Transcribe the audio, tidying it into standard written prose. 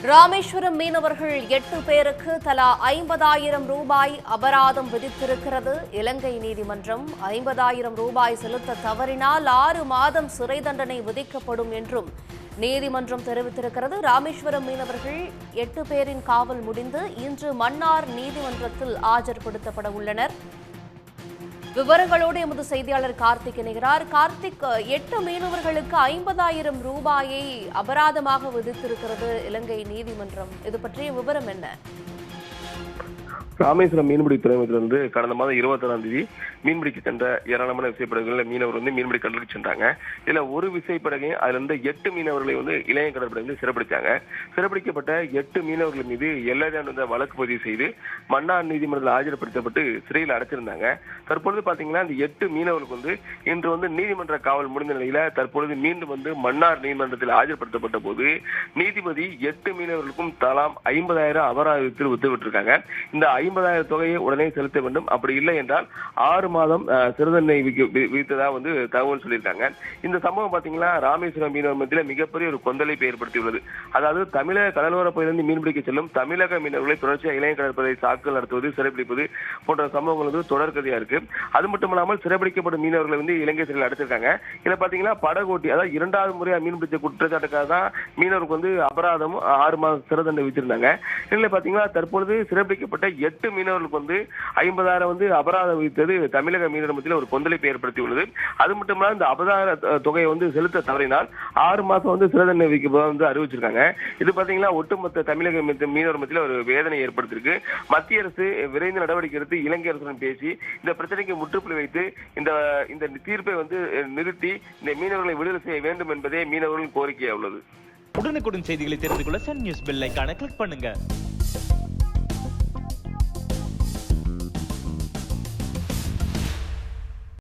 ராமேஸ்வரம் மீனவர்கள் 8 பேருக்கு தலா 50,000 ரூபாய் அபராதம் விதித்திருக்கிறது இலங்கை நீதிமன்றம். 50,000 ரூபாய் செலுத்த தவறினால் 6 மாதம் சிறை தண்டனை விதிக்கப்படும் என்றும் நீதிமன்றம் தெரிவித்திருக்கிறது. ராமேஸ்வரம் மீனவர்கள் 8 பேரின் காவல் முடிந்து இன்று மன்னார் நீதிமன்றத்தில் ஆஜர்படுத்தப்பட உள்ளனர். விவரங்களோடு எமது செய்தியாளர் கார்த்திக் இணைகிறார். கார்த்திக், 8 மீனவர்களுக்கு 50,000 ரூபாயை அபராதமாக விதித்திருக்கிறது இலங்கை நீதிமன்றம். இது பற்றிய விவரம் என்ன? ராமேஸ்வரம் மீன்பிடி துறைமுகத்திலிருந்து கடந்த மாதம் 21ஆம் தேதி மீன்பிடிக்க சென்ற ஏராளமான விசைப்படகுகளில் மீனவர் மீன்பிடி கடலுக்கு சென்றாங்க. இதுல ஒரு விசைப்படகையும் அதுல இருந்து 8 மீனவர்களை இளைய கடற்படை சிறைப்பிடிச்சாங்க. சிறைப்பிடிக்கப்பட்ட 8 மீனவர்கள் மீது எல்லைதாண்ட வழக்கு பதிவு செய்து மன்னார் நீதிமன்றத்தில் ஆஜர்படுத்தப்பட்டு சிறையில் அடைச்சிருந்தாங்க. தற்பொழுது பாத்தீங்கன்னா இந்த 8 மீனவர்களுக்கு இன்று நீதிமன்ற காவல் முடிந்த நிலையில தற்பொழுது மீண்டும் மன்னார் நீதிமன்றத்தில் ஆஜர்படுத்தப்பட்ட போது நீதிபதி 8 மீனவர்களுக்கும் தலாம் 50,000 அபராதத்தில் உத்தரவிட்டிருக்காங்க. இந்த 50,000 தொகையை உடனே செலுத்த வேண்டும், அப்படி இல்லை என்றால் 6 மாதம் சிறை தண்டனை விதித்ததா தகவல் சொல்லியிருக்காங்க. இந்த சம்பவம் பாத்தீங்கன்னா ராமேஸ்வரம் மீனவர் மத்தியில் மிகப்பெரிய ஒரு கொந்தளிப்பை ஏற்படுத்தியுள்ளது. அதாவது தமிழக கடலோர பகுதியிலிருந்து மீன்பிடிக்க செல்லும் தமிழக மீனவர்களை தொடர்ச்சியாக இளைய கடற்படை தாக்குதல் நடத்துவது, சிறைப்பிடிப்பது போன்ற சம்பவங்கள் தொடர்கதையா இருக்கு. அது மட்டும் இல்லாமல் சிறைப்பிடிக்கப்படும் மீனவர்களை இலங்கை சிறையில் அடைச்சிருக்காங்க. இதை பாத்தீங்கன்னா படகோட்டி, அதாவது 2வது முறையா மீன்பிடிச்ச குற்றச்சாட்டுக்காக தான் மீனவருக்கு அபராதம் 6 மாதம் சிறை தண்டனை விதித்திருந்தாங்க. இதுல பாத்தீங்கன்னா தற்பொழுது சிறைப்பிடிக்கப்பட்ட 8 மீனவர்களுக்கு 50,000 அபராதம் விதித்தது தமிழக மீனவர் மத்தியில் ஒரு கொந்தளிப்பை ஏற்படுத்தியுள்ளது. அது மட்டும் இல்லாமல் இந்த அபராத தொகையை செலுத்த தவறினால் 6 மாதம் சிறை தண்டனை விதிக்க அறிவிச்சிருக்காங்க. இது பாத்தீங்கன்னா ஒட்டுமொத்த தமிழக மீனவர் மத்தியில் ஒரு வேதனை ஏற்படுத்தியிருக்கு. மத்திய அரசு விரைந்து நடவடிக்கை எடுத்து இலங்கை அரசுடன் பேசி இந்த பிரச்சனைக்கு முற்றுப்புள்ளி வைத்து இந்த தீர்ப்பை நிறுத்தி இந்த மீனவர்களை விடுதலை செய்ய வேண்டும் என்பதே மீனவர்களின் கோரிக்கையாக உள்ளது. உடனுக்குடன் செய்திகளை தெரிந்து கொள்ள சன் நியூஸ் பெல் ஐகானை கிளிக் பண்ணுங்க.